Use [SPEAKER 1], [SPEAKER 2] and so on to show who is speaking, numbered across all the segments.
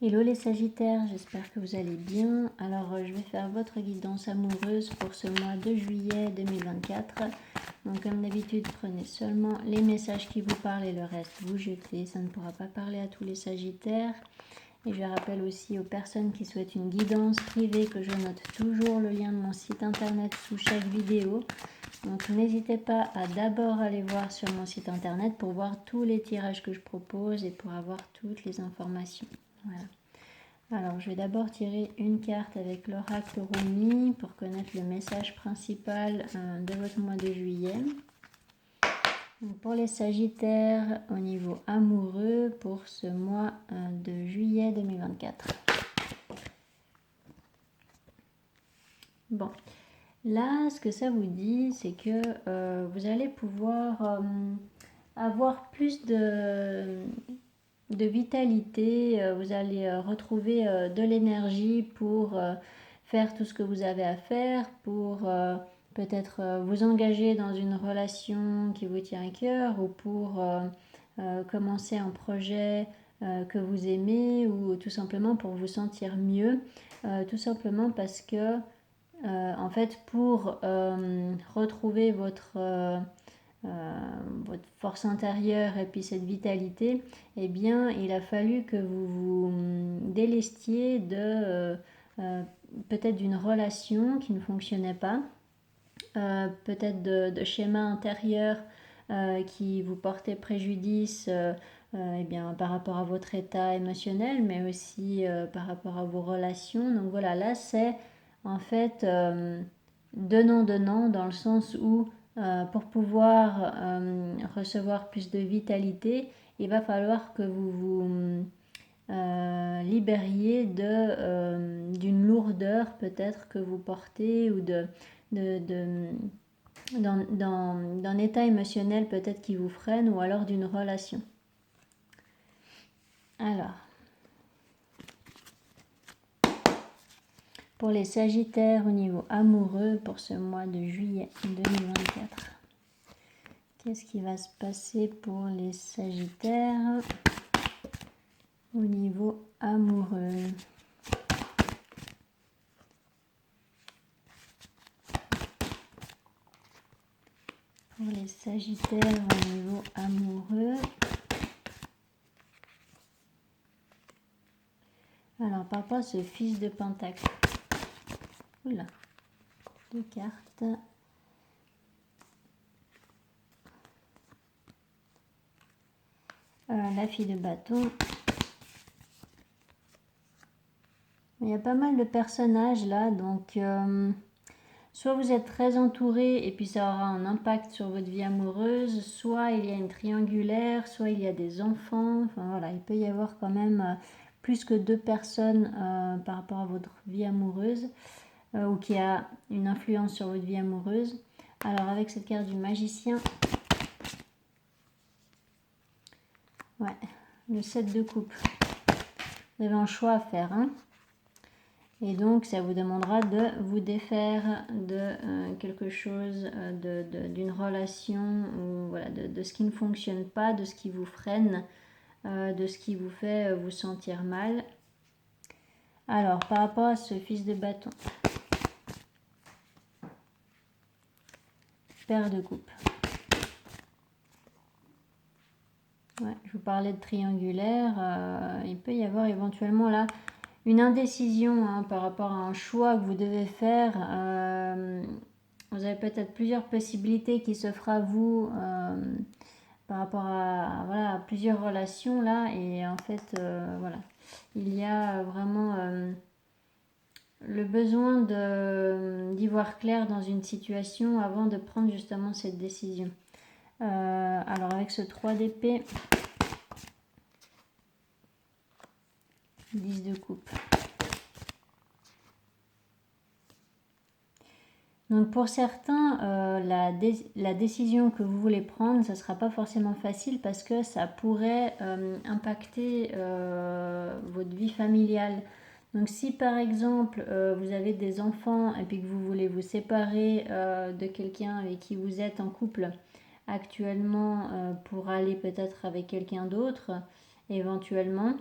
[SPEAKER 1] Hello les Sagittaires, j'espère que vous allez bien. Alors je vais faire votre guidance amoureuse pour ce mois de juillet 2024. Donc comme d'habitude, prenez seulement les messages qui vous parlent et le reste vous jetez. Ça ne pourra pas parler à tous les Sagittaires. Et je rappelle aussi aux personnes qui souhaitent une guidance privée que je note toujours le lien de mon site internet sous chaque vidéo. Donc n'hésitez pas à d'abord aller voir sur mon site internet pour voir tous les tirages que je propose et pour avoir toutes les informations. Voilà. Alors, je vais d'abord tirer une carte avec l'oracle Rumi pour connaître le message principal de votre mois de juillet. Donc, pour les Sagittaires, au niveau amoureux, pour ce mois de juillet 2024. Bon, là, ce que ça vous dit, c'est que vous allez pouvoir avoir plus de vitalité, vous allez retrouver de l'énergie pour faire tout ce que vous avez à faire, pour peut-être vous engager dans une relation qui vous tient à cœur ou pour commencer un projet que vous aimez ou tout simplement pour vous sentir mieux, tout simplement parce que en fait pour retrouver votre force intérieure et puis cette vitalité, eh bien, il a fallu que vous vous délestiez de peut-être d'une relation qui ne fonctionnait pas, peut-être de schémas intérieurs qui vous portaient préjudice eh bien, par rapport à votre état émotionnel, mais aussi par rapport à vos relations. Donc voilà, là c'est en fait donnant dans le sens où pour pouvoir recevoir plus de vitalité, il va falloir que vous vous libériez d'une lourdeur peut-être que vous portez ou d'un état émotionnel peut-être qui vous freine ou alors d'une relation. Alors, pour les Sagittaires au niveau amoureux pour ce mois de juillet 2024. Qu'est-ce qui va se passer pour les Sagittaires au niveau amoureux? Pour les Sagittaires au niveau amoureux. Alors, par rapport à ce fils de Pentacle. Oula, deux cartes. La fille de bâton. Il y a pas mal de personnages là, donc soit vous êtes très entouré et puis ça aura un impact sur votre vie amoureuse, soit il y a une triangulaire, soit il y a des enfants. Enfin voilà, il peut y avoir quand même plus que deux personnes par rapport à votre vie amoureuse ou qui a une influence sur votre vie amoureuse. Alors avec cette carte du magicien, ouais, le 7 de coupe. Vous avez un choix à faire, hein. Et donc, ça vous demandera de vous défaire de quelque chose, d'une relation, ou voilà, de ce qui ne fonctionne pas, de ce qui vous freine, de ce qui vous fait vous sentir mal. Alors, par rapport à ce fils de bâton, paire de coupe. Ouais, je vous parlais de triangulaire, il peut y avoir éventuellement là une indécision hein, par rapport à un choix que vous devez faire. Vous avez peut-être plusieurs possibilités qui s'offrent à vous par rapport à, voilà, à plusieurs relations là. Et en fait, voilà, il y a vraiment le besoin d'y voir clair dans une situation avant de prendre justement cette décision. Alors avec ce 3 d'épée, 10 de coupe. Donc pour certains, la décision que vous voulez prendre, ça ne sera pas forcément facile parce que ça pourrait impacter votre vie familiale. Donc si par exemple vous avez des enfants et puis que vous voulez vous séparer de quelqu'un avec qui vous êtes en couple actuellement pour aller peut-être avec quelqu'un d'autre éventuellement,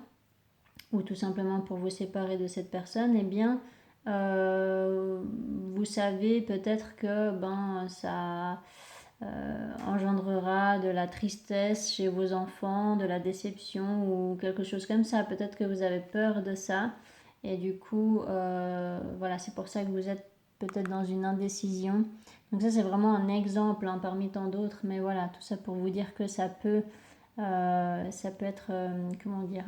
[SPEAKER 1] ou tout simplement pour vous séparer de cette personne, eh bien, vous savez peut-être que ça engendrera de la tristesse chez vos enfants, de la déception ou quelque chose comme ça. Peut-être que vous avez peur de ça et du coup, voilà, c'est pour ça que vous êtes peut-être dans une indécision. Donc ça, c'est vraiment un exemple parmi tant d'autres, mais voilà, tout ça pour vous dire que ça peut être, comment dire,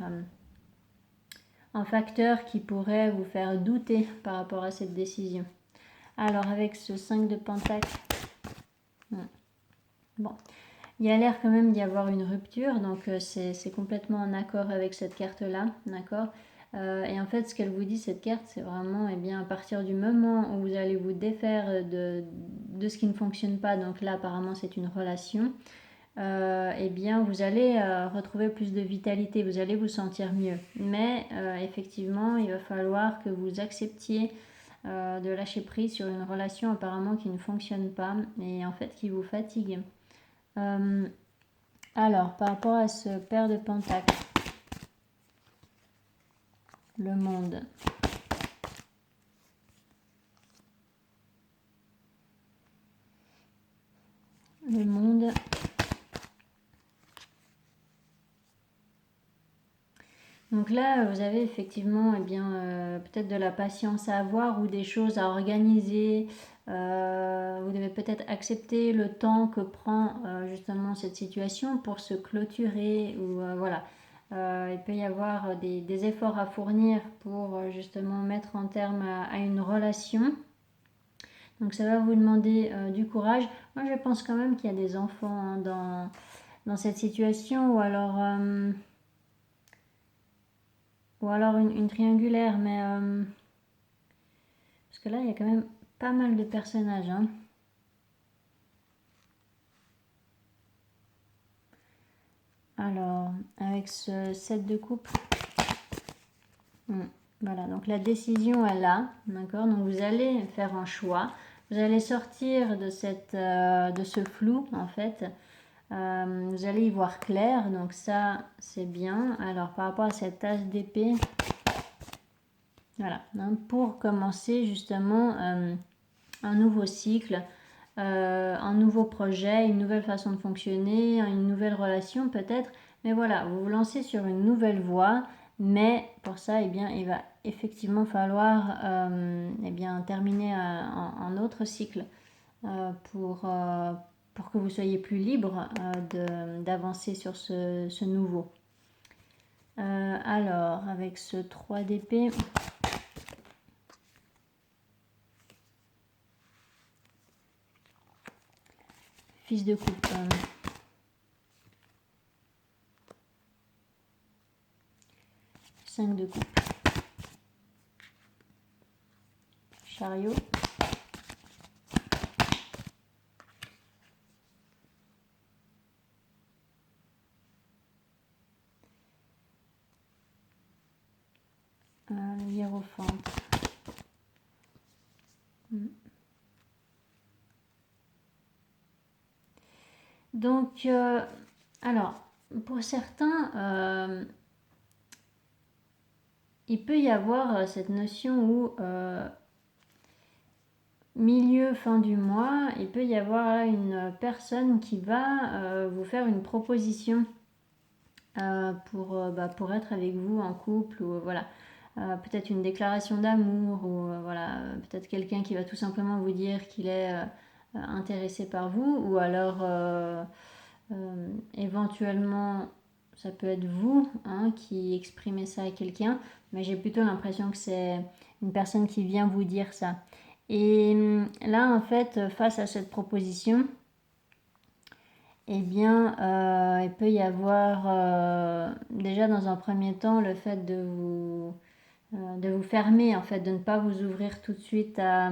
[SPEAKER 1] un facteur qui pourrait vous faire douter par rapport à cette décision. Alors avec ce 5 de Pentacle, bon, il y a l'air quand même d'y avoir une rupture, donc c'est complètement en accord avec cette carte-là, d'accord. Et en fait, ce qu'elle vous dit, cette carte, c'est vraiment, bien, à partir du moment où vous allez vous défaire de ce qui ne fonctionne pas, donc là, apparemment, c'est une relation, bien, vous allez retrouver plus de vitalité, vous allez vous sentir mieux. Mais effectivement, il va falloir que vous acceptiez de lâcher prise sur une relation apparemment qui ne fonctionne pas et en fait qui vous fatigue. Alors, par rapport à ce paire de pentacles, le monde. Le monde. Donc là, vous avez effectivement peut-être de la patience à avoir ou des choses à organiser. Vous devez peut-être accepter le temps que prend justement cette situation pour se clôturer. Ou voilà, il peut y avoir des efforts à fournir pour justement mettre en terme à une relation. Donc ça va vous demander du courage. Moi, je pense quand même qu'il y a des enfants dans cette situation ou alors... une triangulaire, mais parce que là, il y a quand même pas mal de personnages. Alors, avec ce 7 de coupe, voilà, donc la décision est là, d'accord. Donc vous allez faire un choix, vous allez sortir de ce flou en fait. Vous allez y voir clair, donc ça c'est bien. Alors par rapport à cette as d'épée, voilà, pour commencer justement un nouveau cycle, un nouveau projet, une nouvelle façon de fonctionner, une nouvelle relation peut-être. Mais voilà, vous vous lancez sur une nouvelle voie, mais pour ça, il va effectivement falloir terminer un autre cycle pour que vous soyez plus libre d'avancer sur ce nouveau. Alors, avec ce 3 d'épée... Fils de coupe. 5 de coupe. Chariot. Le hiérophante. Donc, alors, pour certains, il peut y avoir cette notion où milieu, fin du mois, il peut y avoir une personne qui va vous faire une proposition pour être avec vous en couple ou voilà. Peut-être une déclaration d'amour ou voilà, peut-être quelqu'un qui va tout simplement vous dire qu'il est intéressé par vous ou alors éventuellement ça peut être vous qui exprimez ça à quelqu'un, mais j'ai plutôt l'impression que c'est une personne qui vient vous dire ça. Et là en fait face à cette proposition, il peut y avoir déjà dans un premier temps le fait de vous fermer, en fait, de ne pas vous ouvrir tout de suite à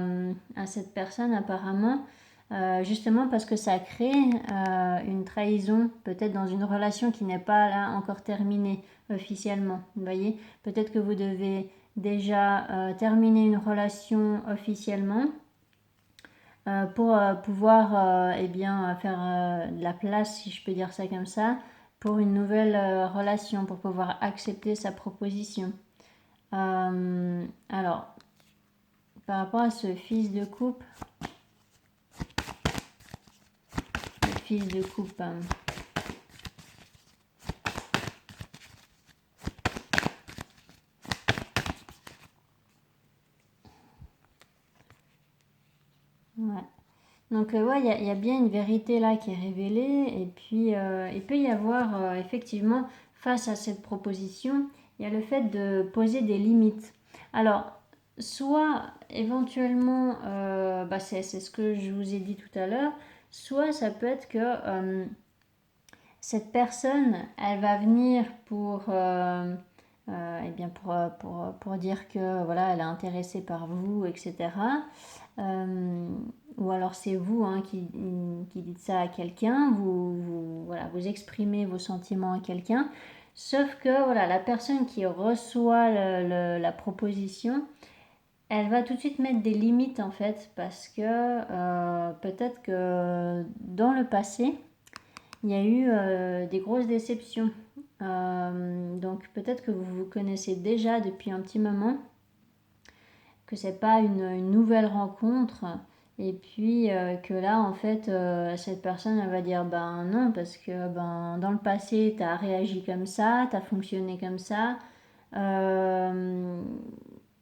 [SPEAKER 1] cette personne apparemment, justement parce que ça crée une trahison, peut-être dans une relation qui n'est pas là encore terminée officiellement. Vous voyez, peut-être que vous devez déjà terminer une relation officiellement pour pouvoir faire de la place, si je peux dire ça comme ça, pour une nouvelle relation, pour pouvoir accepter sa proposition. Alors, par rapport à ce fils de coupe, le fils de coupe, ouais. Donc, ouais, il y a bien une vérité là qui est révélée. Et puis, il peut y avoir, effectivement, face à cette proposition, il y a le fait de poser des limites. Alors, soit éventuellement, c'est ce que je vous ai dit tout à l'heure, soit ça peut être que cette personne, elle va venir eh bien pour dire que voilà, elle est intéressée par vous, etc. Euh, ou alors c'est vous qui dites ça à quelqu'un, voilà, vous exprimez vos sentiments à quelqu'un, sauf que voilà, la personne qui reçoit la proposition, elle va tout de suite mettre des limites en fait, parce que peut-être que dans le passé, il y a eu des grosses déceptions. Donc peut-être que vous vous connaissez déjà depuis un petit moment, que c'est pas une nouvelle rencontre, et puis que là en fait cette personne elle va dire ben non, parce que ben dans le passé tu as réagi comme ça, tu as fonctionné comme ça, euh,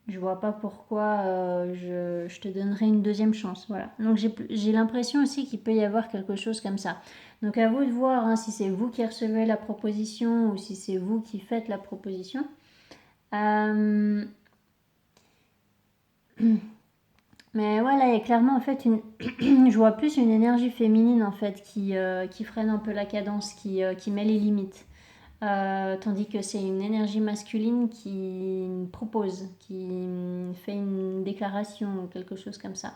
[SPEAKER 1] je vois pas pourquoi je te donnerai une deuxième chance. Voilà. Donc j'ai l'impression aussi qu'il peut y avoir quelque chose comme ça. Donc à vous de voir si c'est vous qui recevez la proposition ou si c'est vous qui faites la proposition. Euh, mais voilà, il y a clairement en fait je vois plus une énergie féminine en fait qui freine un peu la cadence, qui met les limites. Tandis que c'est une énergie masculine qui propose, qui fait une déclaration ou quelque chose comme ça.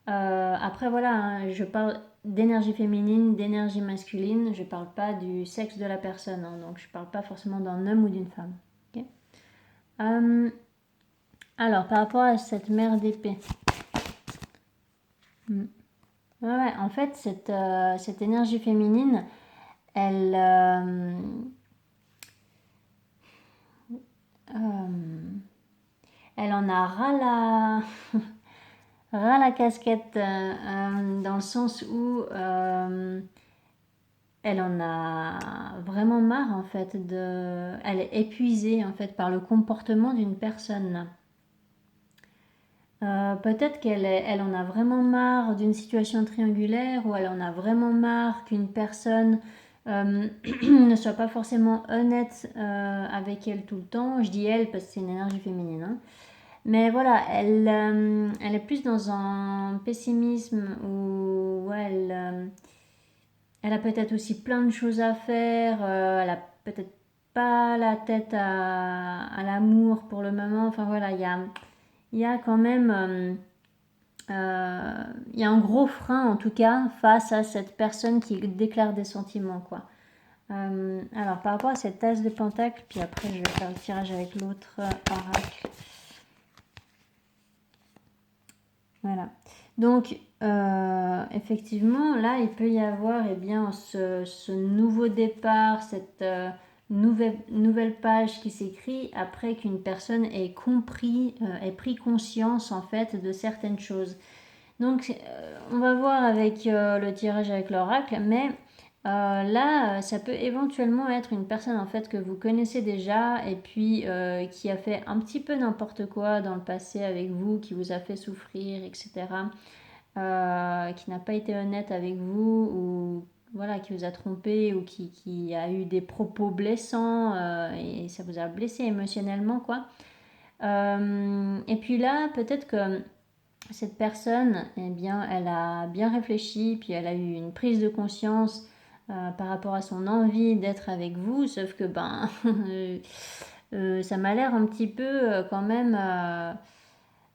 [SPEAKER 1] Après voilà, je parle d'énergie féminine, d'énergie masculine, je parle pas du sexe de la personne, donc je parle pas forcément d'un homme ou d'une femme. Okay. Alors par rapport à cette mère d'épée, ouais, en fait cette énergie féminine, elle, elle en a ras la casquette, dans le sens où elle en a vraiment marre en fait elle est épuisée en fait par le comportement d'une personne. Peut-être elle en a vraiment marre d'une situation triangulaire, ou elle en a vraiment marre qu'une personne ne soit pas forcément honnête avec elle tout le temps. Je dis elle parce que c'est une énergie féminine, hein. Mais voilà, elle est plus dans un pessimisme où ouais, elle a peut-être aussi plein de choses à faire. Elle a peut-être pas la tête à l'amour pour le moment. Enfin voilà, il y a quand même il y a un gros frein en tout cas face à cette personne qui déclare des sentiments, quoi. Alors par rapport à cette tasse de pentacle, puis après je vais faire le tirage avec l'autre oracle. Voilà. Donc, effectivement, là, il peut y avoir bien, ce nouveau départ, cette nouvelle page qui s'écrit après qu'une personne ait compris, ait pris conscience, en fait, de certaines choses. Donc, on va voir avec le tirage avec l'oracle, mais là, ça peut éventuellement être une personne en fait que vous connaissez déjà et puis qui a fait un petit peu n'importe quoi dans le passé avec vous, qui vous a fait souffrir, etc. Qui n'a pas été honnête avec vous, ou voilà, qui vous a trompé, ou qui a eu des propos blessants et ça vous a blessé émotionnellement, quoi. Et puis là, peut-être que cette personne, eh bien, elle a bien réfléchi, puis elle a eu une prise de conscience par rapport à son envie d'être avec vous, sauf que ben, ça m'a l'air un petit peu quand même,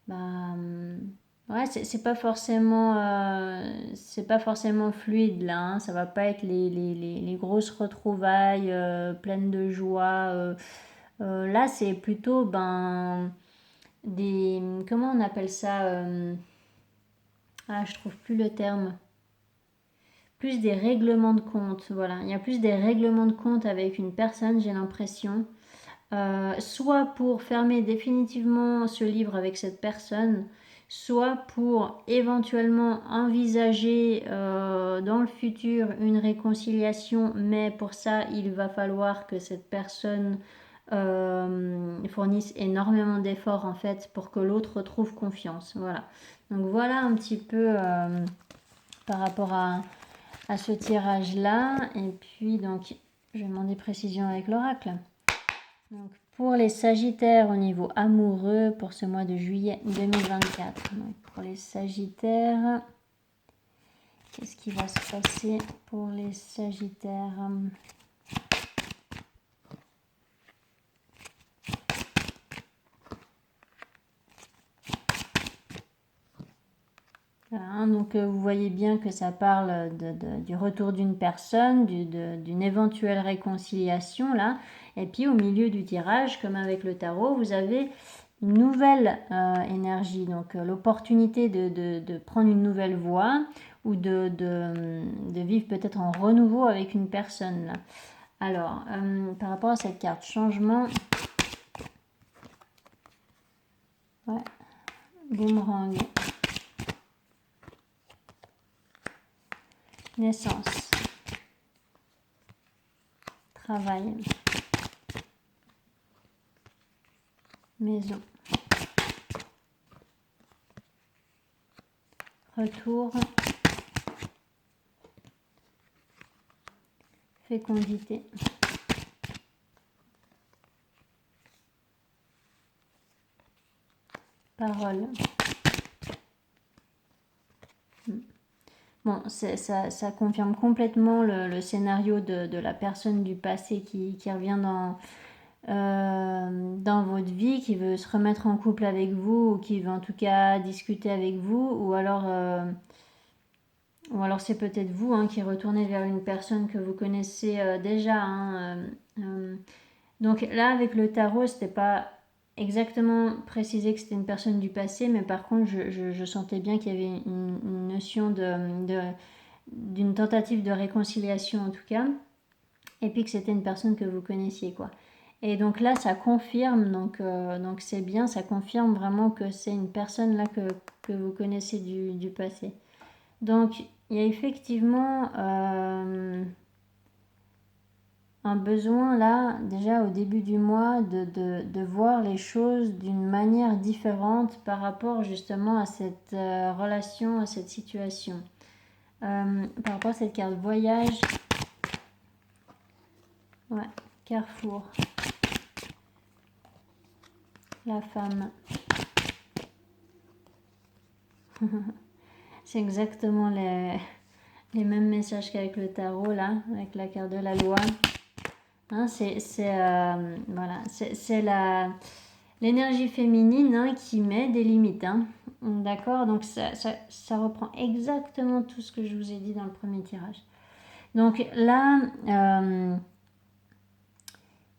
[SPEAKER 1] ben, ouais, c'est pas forcément fluide là, hein, ça va pas être les grosses retrouvailles pleines de joie. Là, c'est plutôt ben comment on appelle ça, je trouve plus le terme. Plus des règlements de compte, voilà. Il y a plus des règlements de compte avec une personne, j'ai l'impression. soit pour fermer définitivement ce livre avec cette personne, soit pour éventuellement envisager dans le futur une réconciliation, mais pour ça il va falloir que cette personne fournisse énormément d'efforts en fait pour que l'autre retrouve confiance. Voilà. Donc voilà un petit peu par rapport à ce tirage là. Et puis donc je vais demander précision avec l'oracle. Donc pour les Sagittaires au niveau amoureux pour ce mois de juillet 2024. Donc pour les Sagittaires, qu'est-ce qui va se passer pour les Sagittaires? Voilà, donc vous voyez bien que ça parle du retour d'une personne, d'une éventuelle réconciliation là. Et puis au milieu du tirage, comme avec le tarot, vous avez une nouvelle énergie, donc l'opportunité de prendre une nouvelle voie ou de vivre peut-être en renouveau avec une personne là. Alors, par rapport à cette carte changement, ouais, boomerang, naissance, travail, maison, retour, fécondité, parole. Bon, ça confirme complètement le scénario de la personne du passé qui revient dans votre vie, qui veut se remettre en couple avec vous, ou qui veut en tout cas discuter avec vous, ou alors c'est peut-être vous qui retournez vers une personne que vous connaissez déjà. Donc là, avec le tarot, c'était pas exactement précisé que c'était une personne du passé, mais par contre, je sentais bien qu'il y avait une notion d'une tentative de réconciliation en tout cas, et puis que c'était une personne que vous connaissiez, quoi. Et donc là, ça confirme, donc c'est bien, ça confirme vraiment que c'est une personne là que vous connaissez du passé. Donc, il y a effectivement un besoin là, déjà au début du mois, de voir les choses d'une manière différente par rapport justement à cette relation, à cette situation. Par rapport à cette carte voyage, ouais, carrefour, la femme. C'est exactement les mêmes messages qu'avec le tarot là, avec la carte de la loi. Voilà, c'est l'énergie féminine qui met des limites. D'accord, donc ça reprend exactement tout ce que je vous ai dit dans le premier tirage. Donc là,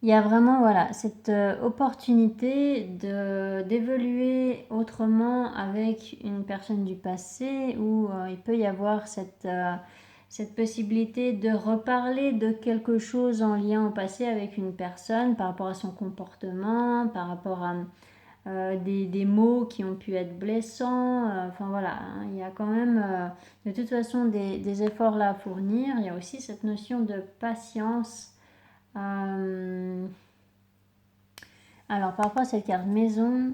[SPEAKER 1] il y a vraiment voilà, cette opportunité d'évoluer autrement avec une personne du passé où il peut y avoir cette possibilité de reparler de quelque chose en lien au passé avec une personne par rapport à son comportement, par rapport à des mots qui ont pu être blessants. Enfin voilà, il y a quand même de toute façon des efforts là à fournir. Il y a aussi cette notion de patience. Alors par rapport à cette carte maison,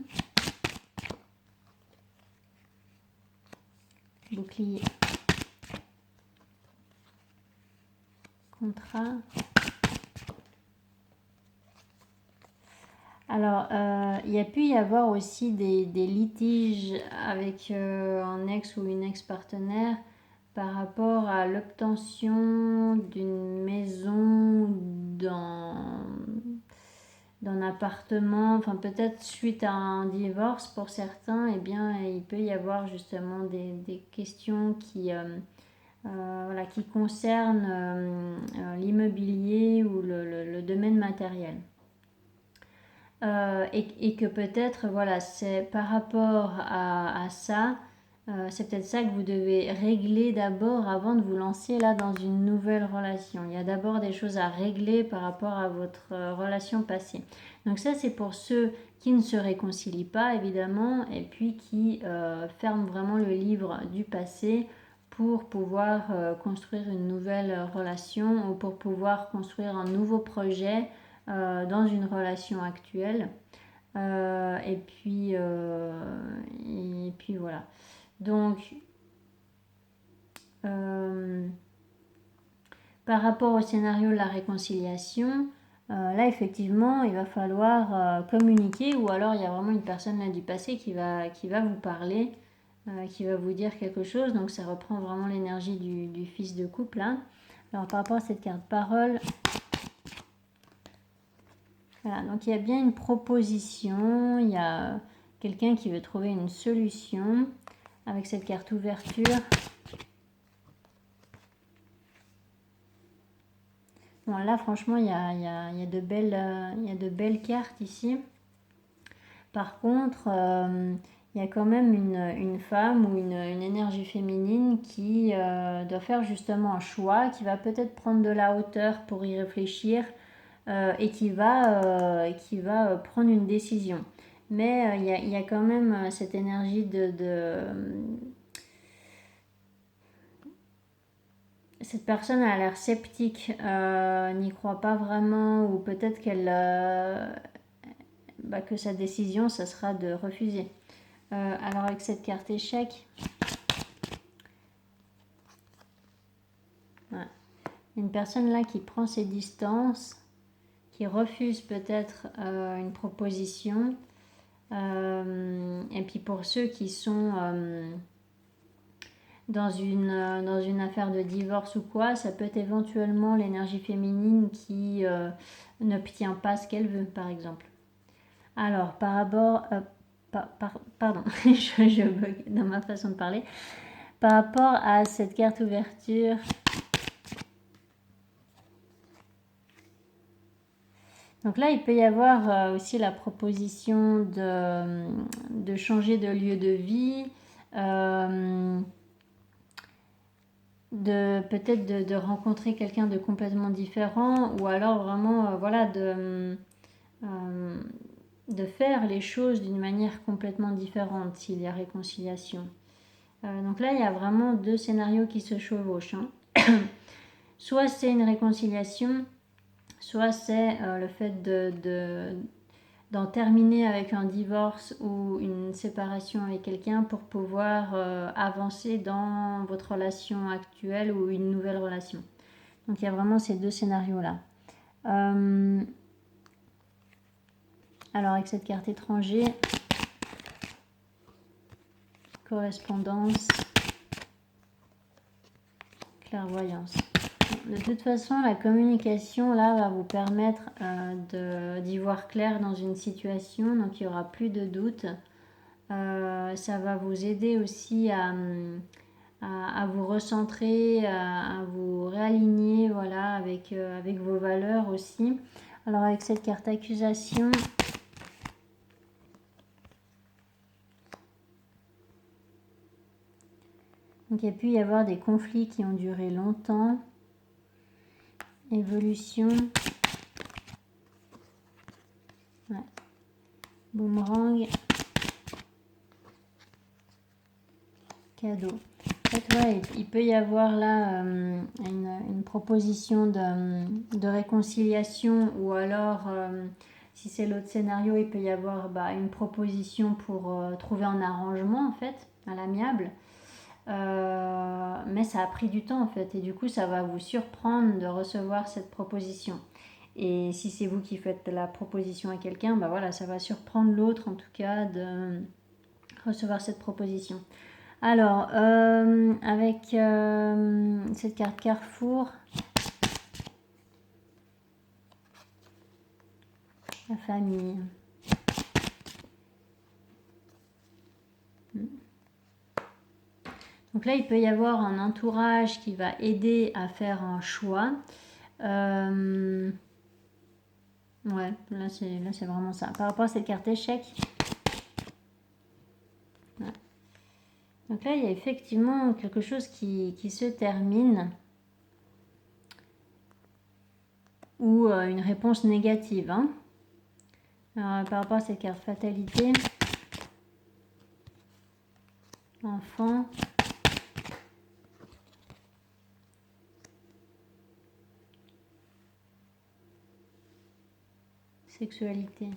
[SPEAKER 1] bouclier, contrat. Alors il y a pu y avoir aussi des litiges avec un ex ou une ex-partenaire par rapport à l'obtention d'une maison d'un appartement, enfin peut-être suite à un divorce pour certains, eh bien il peut y avoir justement des questions qui concernent l'immobilier ou le domaine matériel. Et que peut-être voilà, c'est par rapport à ça, c'est peut-être ça que vous devez régler d'abord avant de vous lancer là dans une nouvelle relation. Il y a d'abord des choses à régler par rapport à votre relation passée. Donc ça, c'est pour ceux qui ne se réconcilient pas, évidemment, et puis qui ferment vraiment le livre du passé pour pouvoir construire une nouvelle relation ou pour pouvoir construire un nouveau projet dans une relation actuelle. Et puis voilà. Donc, par rapport au scénario de la réconciliation, là effectivement il va falloir communiquer, ou alors il y a vraiment une personne là du passé qui va vous parler, qui va vous dire quelque chose. Donc ça reprend vraiment l'énergie du fils de couple là. Alors par rapport à cette carte parole, voilà, donc il y a bien une proposition, il y a quelqu'un qui veut trouver une solution avec cette carte ouverture. Bon, là franchement il y a de belles cartes ici. Par contre, il y a quand même une femme ou une énergie féminine qui doit faire justement un choix, qui va peut-être prendre de la hauteur pour y réfléchir et qui va prendre une décision. Mais il y a quand même cette énergie cette personne a l'air sceptique, n'y croit pas vraiment, ou peut-être qu'elle que sa décision, ça sera de refuser. Alors avec cette carte échec, ouais, une personne là qui prend ses distances, qui refuse peut-être une proposition. Et puis pour ceux qui sont dans une affaire de divorce ou quoi, ça peut être éventuellement l'énergie féminine qui n'obtient pas ce qu'elle veut, par exemple. Alors, par rapport... pardon, je bug dans ma façon de parler. Par rapport à cette carte ouverture... Donc là, il peut y avoir aussi la proposition de changer de lieu de vie, peut-être de rencontrer quelqu'un de complètement différent, ou alors vraiment voilà de faire les choses d'une manière complètement différente s'il y a réconciliation. Donc là, il y a vraiment deux scénarios qui se chevauchent. Soit c'est une réconciliation, soit c'est le fait d'en terminer avec un divorce ou une séparation avec quelqu'un pour pouvoir avancer dans votre relation actuelle ou une nouvelle relation. Donc il y a vraiment ces deux scénarios-là. Alors avec cette carte étranger, correspondance, clairvoyance. De toute façon, la communication là va vous permettre d'y voir clair dans une situation, donc il n'y aura plus de doute. Ça va vous aider aussi à vous recentrer, à vous réaligner, voilà, avec vos valeurs aussi. Alors avec cette carte accusation, donc il y a pu y avoir des conflits qui ont duré longtemps. Évolution. Ouais. Boomerang. Cadeau. En fait, ouais, il peut y avoir là une proposition de réconciliation, ou alors, si c'est l'autre scénario, il peut y avoir une proposition pour trouver un arrangement, en fait, à l'amiable. Mais ça a pris du temps en fait, et du coup ça va vous surprendre de recevoir cette proposition. Et si c'est vous qui faites la proposition à quelqu'un, voilà, ça va surprendre l'autre en tout cas de recevoir cette proposition. Alors avec cette carte Carrefour, la famille. Donc là, il peut y avoir un entourage qui va aider à faire un choix. Ouais, là c'est vraiment ça. Par rapport à cette carte échec. Ouais. Donc là, il y a effectivement quelque chose qui se termine. Ou une réponse négative. Alors, par rapport à cette carte fatalité, enfant, sexualité.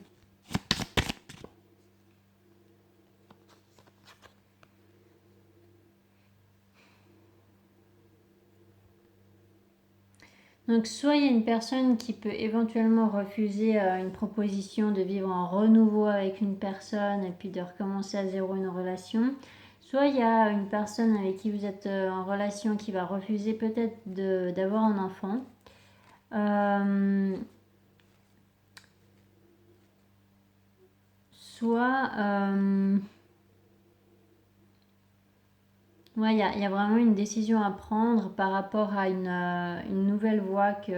[SPEAKER 1] Donc soit il y a une personne qui peut éventuellement refuser une proposition de vivre en renouveau avec une personne et puis de recommencer à zéro une relation. Soit il y a une personne avec qui vous êtes en relation qui va refuser peut-être d'avoir un enfant. Soit... ouais, il y a vraiment une décision à prendre par rapport à une nouvelle voie qui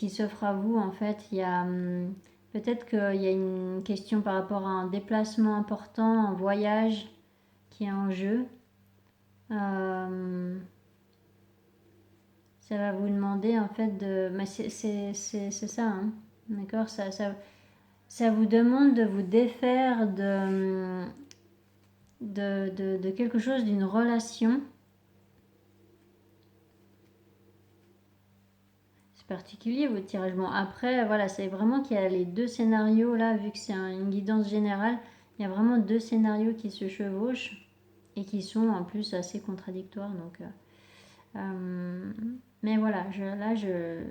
[SPEAKER 1] s'offre à vous. En fait, il y a peut-être qu'il y a une question par rapport à un déplacement important, un voyage qui est en jeu. Ça va vous demander en fait de... Mais c'est ça, hein. D'accord, ça vous demande de vous défaire de quelque chose, d'une relation. C'est particulier votre tirage. Bon, après, voilà, c'est vraiment qu'il y a les deux scénarios là, vu que c'est une guidance générale, il y a vraiment deux scénarios qui se chevauchent et qui sont en plus assez contradictoires. Donc, mais voilà, je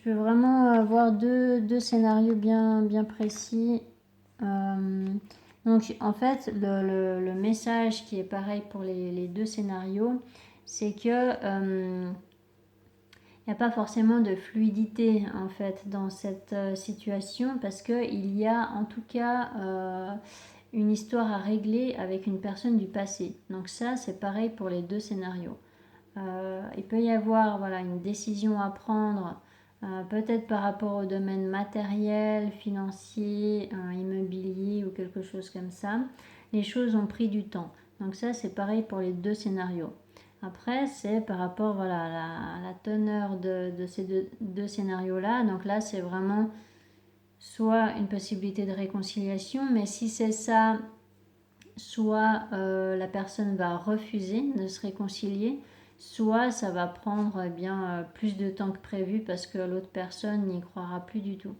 [SPEAKER 1] peux vraiment avoir deux scénarios bien précis. Donc en fait, le message qui est pareil pour les deux scénarios, c'est que il n'y a pas forcément de fluidité en fait dans cette situation parce qu'il y a en tout cas une histoire à régler avec une personne du passé. Donc ça, c'est pareil pour les deux scénarios. Il peut y avoir voilà, une décision à prendre, peut-être par rapport au domaine matériel, financier, immobilier ou quelque chose comme ça. Les choses ont pris du temps. Donc ça, c'est pareil pour les deux scénarios. Après, c'est par rapport voilà, à la teneur de ces deux scénarios-là. Donc là, c'est vraiment soit une possibilité de réconciliation, mais si c'est ça, soit la personne va refuser de se réconcilier, soit ça va prendre plus de temps que prévu parce que l'autre personne n'y croira plus du tout.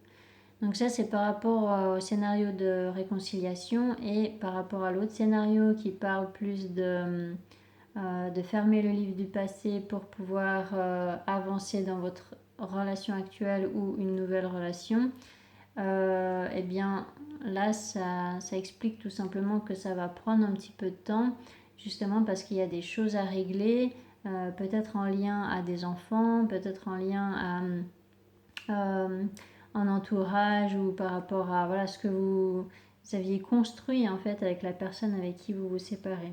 [SPEAKER 1] Donc ça, c'est par rapport au scénario de réconciliation et par rapport à l'autre scénario qui parle plus de fermer le livre du passé pour pouvoir avancer dans votre relation actuelle ou une nouvelle relation. Eh bien là, ça explique tout simplement que ça va prendre un petit peu de temps, justement parce qu'il y a des choses à régler, peut-être en lien à des enfants, peut-être en lien à un entourage ou par rapport à voilà, ce que vous aviez construit en fait avec la personne avec qui vous vous séparez.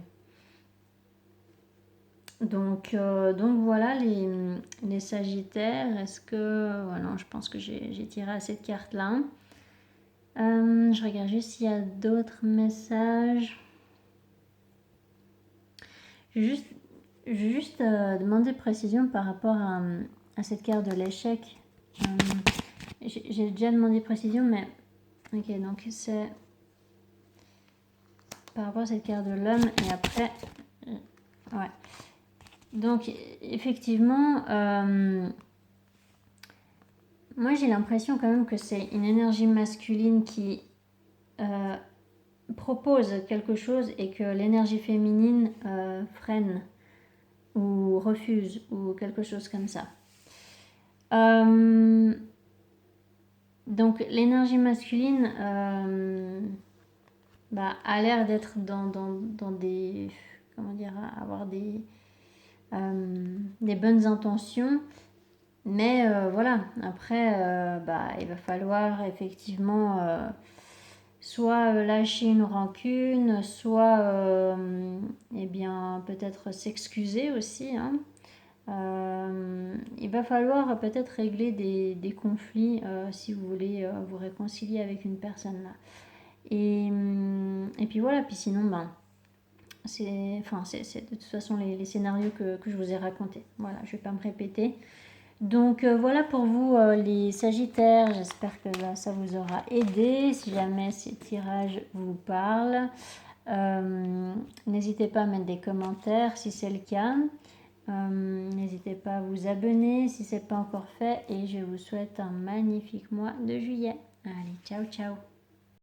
[SPEAKER 1] Donc voilà les Sagittaires. Est-ce que... Voilà, je pense que j'ai tiré à cette carte-là. Je regarde juste s'il y a d'autres messages. Je vais juste demander précision par rapport à cette carte de l'échec. J'ai déjà demandé précision, mais... Ok, donc c'est par rapport à cette carte de l'homme et après... Ouais. Donc, effectivement, moi j'ai l'impression quand même que c'est une énergie masculine qui propose quelque chose et que l'énergie féminine freine ou refuse ou quelque chose comme ça. Donc l'énergie masculine a l'air d'être dans des... Comment dire, avoir des bonnes intentions. Mais voilà, après, il va falloir effectivement soit lâcher une rancune, soit peut-être s'excuser aussi. Hein. Il va falloir peut-être régler des conflits si vous voulez vous réconcilier avec une personne là. Et puis voilà, puis sinon, c'est de toute façon les scénarios que je vous ai racontés. Voilà, je ne vais pas me répéter. Donc voilà pour vous les Sagittaires, j'espère que ça vous aura aidé. Si jamais ces tirages vous parlent, n'hésitez pas à mettre des commentaires si c'est le cas. N'hésitez pas à vous abonner si ce n'est pas encore fait et je vous souhaite un magnifique mois de juillet. Allez, ciao ciao.